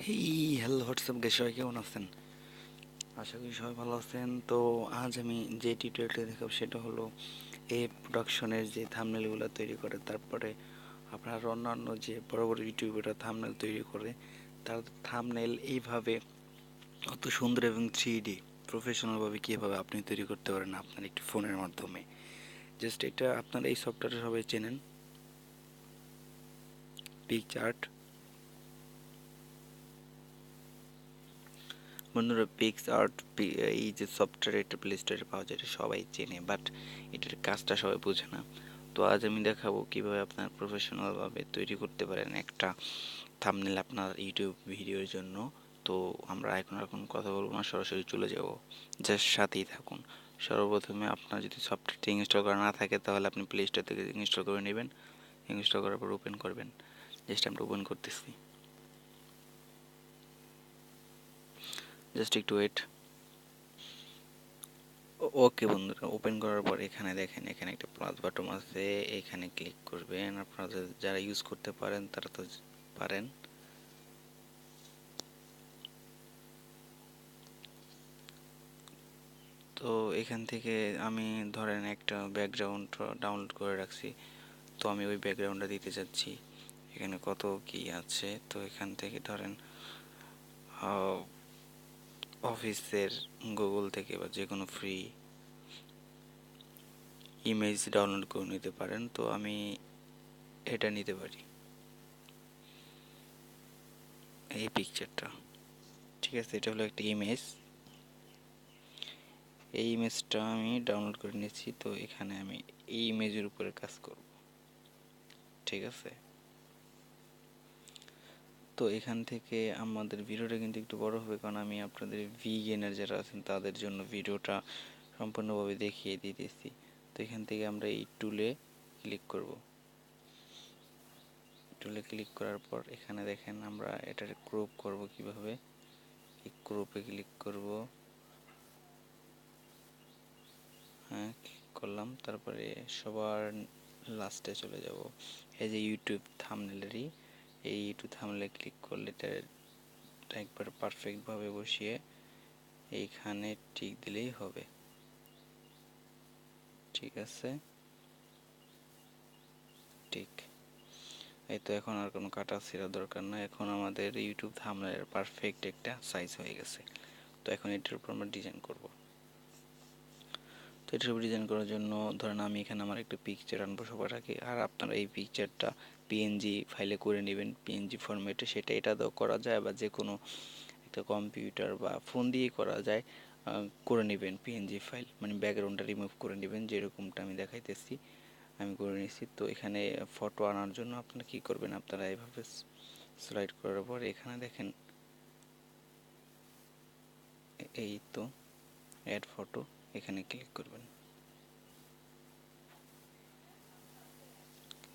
Hello WhatsApp guys, সবাই কেমন আছেন? আশা করি সবাই ভালো আছেন। তো আজ আমি যে টিউটোরিয়ালটা দেখাবো সেটা হলো এই প্রোডাকশনের যে থাম্বনেলগুলো তৈরি করে, তারপরে আপনার অন্যান্য যে বড় বড় ইউটিউবাররা থাম্বনেল তৈরি করে তার থাম্বনেল এইভাবে অত সুন্দর এবং 3D প্রফেশনালভাবে কীভাবে আপনি তৈরি করতে পারেন আপনার একটি ফোনের মাধ্যমে। জাস্ট এটা আপনারা এই সফটওয়্যারটা সবাই চেনেন, পিকচার্ট। বন্ধুরা, পিক্সআর্ট এই যে সফটওয়্যার, এটা প্লে স্টোরে পাওয়া যায়, এটা সবাই চেনে, বাট এটার কাজটা সবাই বোঝে না। তো আজ আমি দেখাবো কিভাবে আপনার প্রফেশনালভাবে তৈরি করতে পারেন একটা থাম্বনেল আপনার ইউটিউব ভিডিওর জন্য। তো আমরা এখন কথা বলবো না, সরাসরি চলে যাব, জাস্ট সাথেই থাকুন। সর্বপ্রথমে আপনার যদি সফটওয়্যারটি ইনস্টল করা না থাকে তাহলে আপনি প্লে স্টোর থেকে ইনস্টল করে নেবেন। ইনস্টল করার পর ওপেন করবেন। জাস্ট আমরা ওপেন করতেছি, জাস্ট একটু ওয়েট। ওকে বন্ধুরা, ওপেন করার পর এখানে দেখেন, এখানে একটা প্লাস বাটন আছে, এখানে ক্লিক করবেন। আপনারা যারা ইউজ করতে পারেন তারা তো পারেন। তো এখান থেকে আমি ধরেন একটা ব্যাকগ্রাউন্ড ডাউনলোড করে রাখছি, তো আমি ওই ব্যাকগ্রাউন্ডটা দিতে চাচ্ছি। এখানে কত কি আছে, তো এখান থেকে ধরেন অফিসের গুগল থেকে বা যে কোনো ফ্রি ইমেজ ডাউনলোড করে নিতে পারেন। তো আমি এটা নিতে পারি, এই পিকচারটা। ঠিক আছে, এটা হলো একটা ইমেজ। এই ইমেজটা আমি ডাউনলোড করে নিয়েছি, তো এখানে আমি এই ইমেজের উপরে কাজ করব। ঠিক আছে, তো এখান থেকে আমাদের ভিডিওটা কিন্তু একটু বড় হবে, কারণ আমি আপনাদের ভিগেনার যারা আছেন তাদের জন্য ভিডিওটা সম্পূর্ণভাবে দেখিয়ে দিতেছি। তো এখান থেকে আমরা এই টুলে ক্লিক করব। টুলে ক্লিক করার পর এখানে দেখেন আমরা এটার ক্রপ করব কিভাবে। এই ক্রপে ক্লিক করব, হ্যাঁ ক্লিক করলাম। তারপরে সবার লাস্টে চলে যাব, এই যে ইউটিউব থাম্বনেলেরই, এই ইউটিউব থাম্বনেলে ক্লিক করলে এটা একবার পারফেক্টভাবে বসিয়ে এইখানে টিক দিলেই হবে। ঠিক আছে, ঠিক। এই তো এখন আর কোনো কাটা ছেঁড়া দরকার না, এখন আমাদের ইউটিউব থাম্বনেলের পারফেক্ট একটা সাইজ হয়ে গেছে। তো এখন এটার উপর আমরা ডিজাইন করব। তো এটার উপর ডিজাইন করার জন্য ধরেন আমি এখানে আমার একটা পিকচার আনবো সবার আগে, আর আপনারা এই পিকচারটা পিএনজি ফাইলে করে নেবেন, পিএনজি ফরম্যাটে। সেটা এটাতেও করা যায়, বা যে কোনো একটা কম্পিউটার বা ফোন দিয়েই করা যায়। করে নেবেন পিএনজি ফাইল, মানে ব্যাকগ্রাউন্ডটা রিমুভ করে নেবেন, যেরকমটা আমি দেখাইতেছি আমি করে নিয়েছি। তো এখানে ফটো আনার জন্য আপনারা কী করবেন, আপনারা এভাবে স্লাইড করার পর এখানে দেখেন, এই তো অ্যাড ফটো, এখানে ক্লিক করবেন।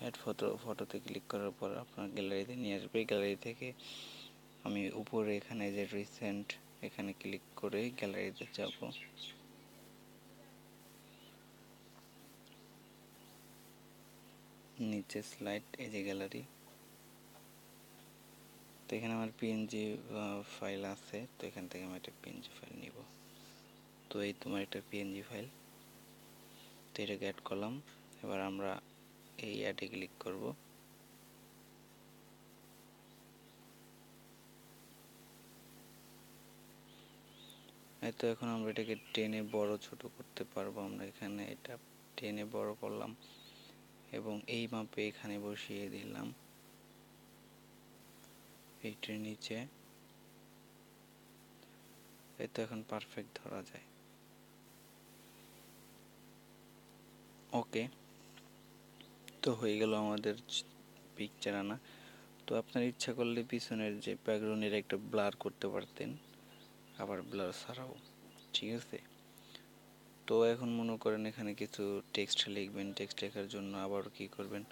অ্যাড ফটোতে ক্লিক করার পর আপনার গ্যালারিতে নিয়ে আসবে। গ্যালারি থেকে আমি উপরে এখানে যে রিসেন্ট, এখানে ক্লিক করে গ্যালারিতে যাব। নিচে স্লাইড, এই যে গ্যালারি। তো এখানে আমার পিএনজি ফাইল আছে, তো এখান থেকে আমি একটা পিএনজি ফাইল নিব। তো এই তোমার একটা পিএনজি ফাইল, তো এটাকে অ্যাড করলাম। এবার আমরা এই অ্যাডে ক্লিক করব। এই তো এখন আমরা এটাকে টেনে বড় ছোট করতে পারবো। আমরা এখানে এটা টেনে বড় করলাম এবং এই মাপে এখানে বসিয়ে দিলাম, এইটার নিচে। এই তো এখন পারফেক্ট ধরা যায়। ওকে, তো হয়ে গেল আমাদের পিকচার আনা। তো আপনার ইচ্ছা করলে পিছনের যে ব্যাকগ্রাউন্ডের একটা ব্লার করতে পারতেন, আবার ব্লার ছাড়াও। ঠিক আছে, তো এখন মনে করেন এখানে কিছু টেক্সট লিখবেন। টেক্সট লেখার জন্য আবার কি করবেন,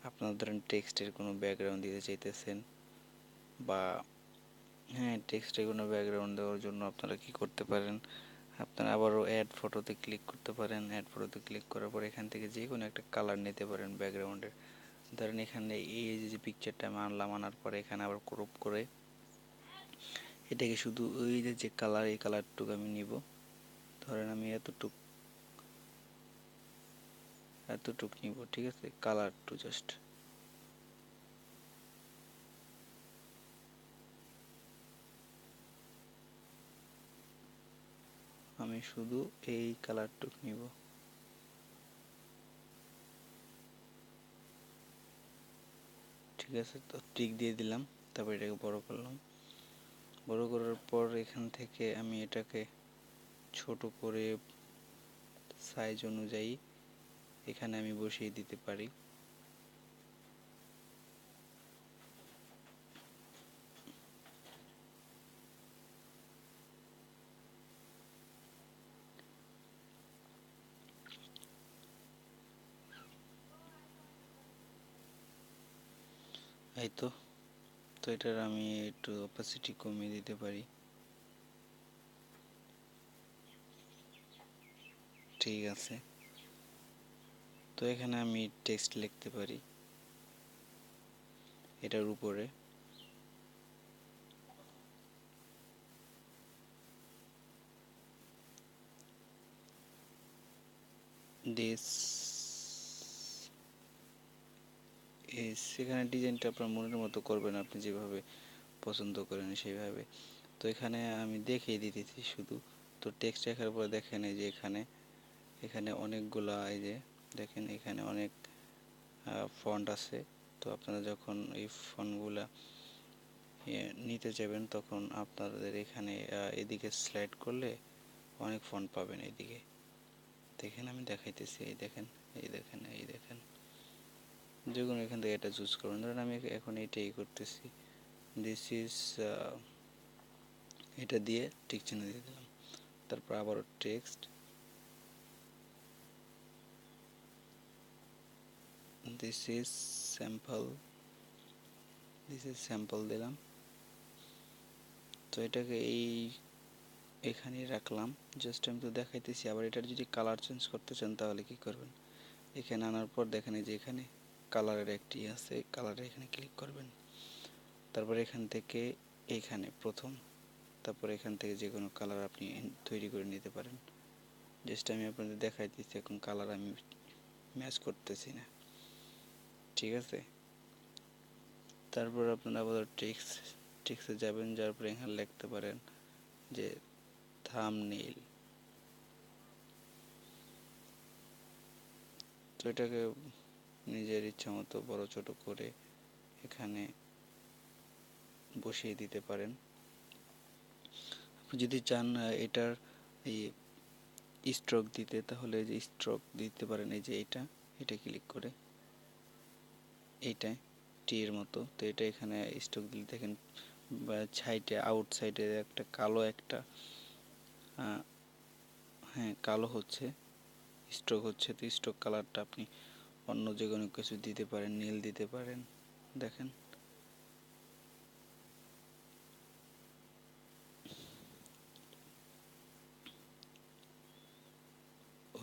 আপনারা ধরেন টেক্সটের কোনো ব্যাকগ্রাউন্ড দিতে চাইতেছেন, বা হ্যাঁ টেক্সটে কোনো ব্যাকগ্রাউন্ড দেওয়ার জন্য আপনারা কি করতে পারেন, আপনারা আবারও অ্যাড ফটোতে ক্লিক করতে পারেন। অ্যাড ফটোতে ক্লিক করার পর এখান থেকে যে কোনো একটা কালার নিতে পারেন ব্যাকগ্রাউন্ডের। ধরেন এখানে এই যে পিকচারটা আমি আনলাম, আনার পরে এখানে আবার ক্রপ করে এটাকে শুধু ওই যে কালার, এই কালারটুকু আমি নিব। ধরেন আমি এতটুক নিব, ঠিক আছে, কালারটু জাস্ট। আমি শুধু এই কালারটুক নিব। ঠিক আছে, তো টিক দিয়ে দিলাম। তারপর এটাকে বড় করলাম। বড় করার পর এখান থেকে আমি এটাকে ছোট করে সাইজ অনুযায়ী এখানে আমি বসিয়ে দিতে পারি। এই তো। তো এটার আমি একটু অপাসিটি কমিয়ে দিতে পারি। ঠিক আছে। তো এখানে আমি টেক্সট লিখতে পারি এটার উপরে। দিস ইজ, এখানে ডিজাইনটা আপনার মনের মতো করবেন, আপনি যেভাবে পছন্দ করেন সেইভাবে। তো এখানে আমি দেখিয়ে দিতেছি শুধু। তো টেক্সট লেখার পর দেখেন এই যে এখানে এখানে অনেকগুলা, এই যে দেখেন এখানে অনেক ফন্ট আছে। তো আপনারা যখন এই ফন্টগুলা নিতে যাবেন তখন আপনাদের এখানে এদিকে স্লাইড করলে অনেক ফন্ট পাবেন এইদিকে। দেখেন আমি দেখাইতেছি, এই দেখেন, এই দেখেন, এই দেখেন, যেকোনো এখান থেকে এটা চুজ করবেন। ধরেন আমি এখন এইটাই করতেছি, দিস ইজ, এটা দিয়ে টিক চিহ্ন দিয়ে দিলাম। তারপর আবারও text, this is sample, this is sample দিলাম। তো এটাকে এখানেই রাখলাম। জাস্ট আমি তো দেখাইতেছি। আবার এটার যদি কালার চেঞ্জ করতে চান তাহলে কি করবেন, এখানে আনার পর দেখেন এই যে এখানে কালারের একটি আছে, কালারে এখানে ক্লিক করবেন। তারপর এখান থেকে এইখানে প্রথম, তারপর এখান থেকে যে কোনো কালার আপনি তৈরি করে নিতে পারেন। জাস্ট আমি আপনাদের দেখাইতেছি, এখন কালার আমি ম্যাচ করতেছি না। ঠিক আছে। তারপর আপনারা আবার টেক্সটে যাবেন, যার পরে এখানে লিখতে পারেন যে থাম্বনেইল। তো এটাকে নিজের ইচ্ছা মতো বড় ছোট করে এখানে বসিয়ে দিতে পারেন। আপনি যদি চান এটার এই স্ট্রোক দিতে, তাহলে যে স্ট্রোক দিতে পারেন, এই যে এটা ক্লিক করে এইটায় টি এর মতো। তো এটা এখানে স্ট্রোক দিলে দেখেন সাইডে, আউট সাইডে একটা কালো একটা, হ্যাঁ কালো হচ্ছে, স্ট্রোক হচ্ছে। তো স্ট্রোক কালারটা আপনি অন্য যে কোনো কিছু দিতে পারেন, নীল দিতে পারেন। দেখেন,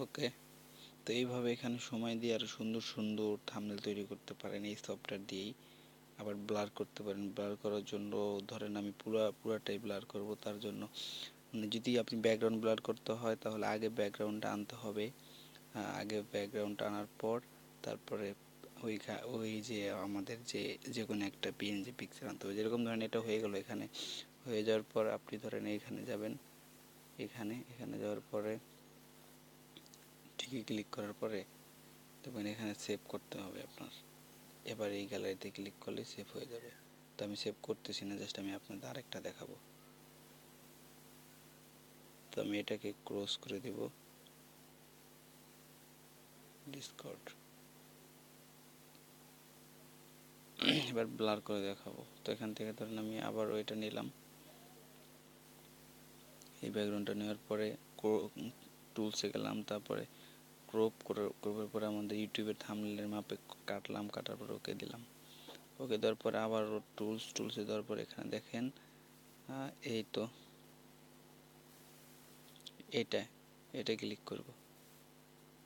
ওকে। তো এইভাবে এখানে সময় দিয়ে আরো সুন্দর সুন্দর থাম্বনেল তৈরি করতে পারেন এই সফটওয়্যার দিয়েই। আবার ব্লার করতে পারেন। ব্লার করার জন্য ধরেন আমি পুরাটাই ব্লার করব, তার জন্য যদি আপনি ব্যাকগ্রাউন্ড ব্লার করতে হয় তাহলে আগে ব্যাকগ্রাউন্ডটা আনতে হবে। আগে ব্যাকগ্রাউন্ডটা আনার পর তারপরে ওই যে আমাদের যে কোনো একটা পিএনজি পিকচার আনতে হবে। যেরকম ধরেন এটা হয়ে গেল, এখানে হয়ে যাওয়ার পর আপনি ধরেন এইখানে যাবেন, এখানে যাওয়ার পরে ঠিকই ক্লিক করার পরে দেখবেন এখানে সেভ করতে হবে আপনার। এবার এই গ্যালারিতে ক্লিক করলে সেভ হয়ে যাবে। তো আমি সেভ করতেছি না, জাস্ট আমি আপনাদের আরেকটা দেখাবো। তো আমি এটাকে ক্লোজ করে দেব, ডিসকর্ড। এবার ব্লার করে দেখাবো। তো এখান থেকে ধরেন আমি আবার ওইটা নিলাম, এই ব্যাকগ্রাউন্ডটা নেওয়ার পরে টুলসে গেলাম, তারপরে করার পরে আমাদের ইউটিউবের থাম্বনেলের মাপে কাটলাম, কাটার পর ওকে দিলাম। ওকে দেওয়ার পরে আবার টুলসে দেওয়ার পরে এখানে দেখেন এই তো এটা এটা ক্লিক করব।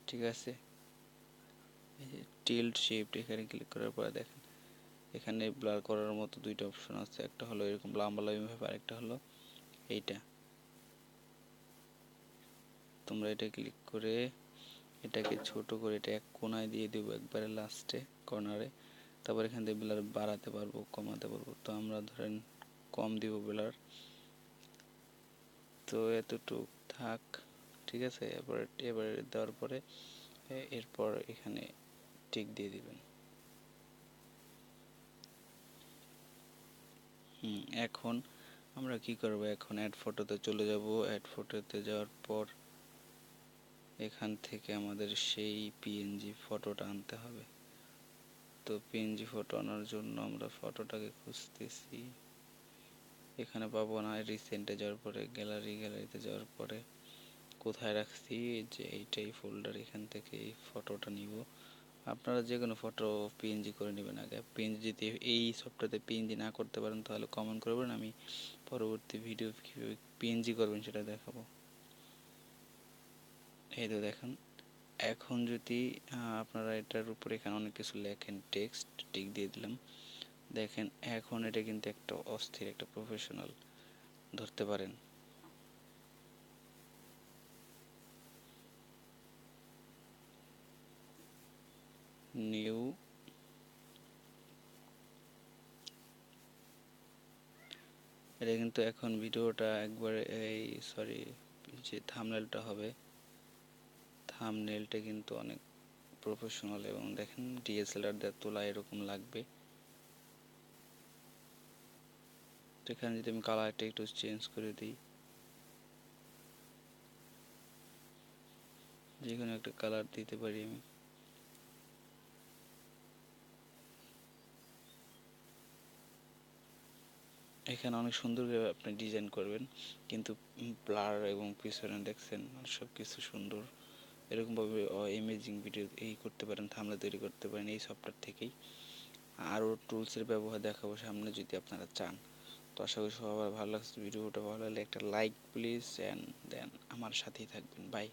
ঠিক আছে, এই যে টিল্ট শিফট এখানে ক্লিক করার পরে দেখেন এখানে ব্লার করার মতো দুইটা অপশন আছে, একটা হলো এরকম লম্বালম্বিভাবে, আরেকটা হলো এইটা। তোমরা এটা ক্লিক করে এটাকে ছোট করে এটা এক কোণায় দিয়ে দেবো, একবারে লাস্টে কর্নারে। তারপর এখান থেকে ব্লার বাড়াতে পারবো, কমাতে পারবো। তো আমরা ধরেন কম দিব ব্লার, তো এতটুক থাক, ঠিক আছে। এবারে দেওয়ার পরে এরপর এখানে টিক দিয়ে দিবেন। এখন আমরা কি করব, এখন অ্যাড ফটোতে চলে যাব। অ্যাড ফটোতে যাওয়ার পর এখান থেকে আমাদের সেই পিএনজি ফটোটা আনতে হবে। তো পিএনজি ফটো আনার জন্য আমরা ফটোটাকে খুঁজতেছি, এখানে পাবো না। রিসেন্টে যাওয়ার পরে গ্যালারিতে যাওয়ার পরে কোথায় রাখছি, যে এইটাই ফোল্ডার, এখান থেকে এই ফটোটা নিব। আপনারা যে কোনো ফটো পিএনজি করে নেবেন আগে। পিএনজি যদি এই সফটওয়্যারতে পিএনজি না করতে পারেন তাহলে কমেন্ট করবেন, আমি পরবর্তী ভিডিও কীভাবে পিএনজি করবেন সেটা দেখাবো। এই তো দেখেন, এখন যদি আপনারা এটার উপরে এখানে অনেক কিছু লেখেন, টেক্সট টিক দিয়ে দিলাম। দেখেন এখন এটা কিন্তু একটা অস্থির, একটা প্রফেশনাল ধরতে পারেন। নিউ, এটা কিন্তু এখন ভিডিওটা একবারে এই সরি, যে থাম্বনেলটা হবে, থাম্বনেলটা কিন্তু অনেক প্রফেশনাল, এবং দেখেন ডিএসএলআর দিয়ে তোলা এরকম লাগবে। তো এখানে যদি আমি কালারটা একটু চেঞ্জ করে দিই, যে কোনো একটা কালার দিতে পারি আমি। এখানে অনেক সুন্দর করে আপনি ডিজাইন করবেন, কিন্তু ব্লার এবং পিছনে দেখছেন সব কিছু সুন্দর। এরকমভাবে ইমেজিং ভিডিও এই করতে পারেন, থাম্বনেল তৈরি করতে পারেন এই সফটওয়্যার থেকেই। আরও টুলসের ব্যবহার দেখাবো সামনে যদি আপনারা চান। তো আশা করি সবার ভালো লাগছে ভিডিওটা। ভালো লাগলে একটা লাইক প্লিজ, অ্যান্ড দেন আমার সাথেই থাকবেন। বাই।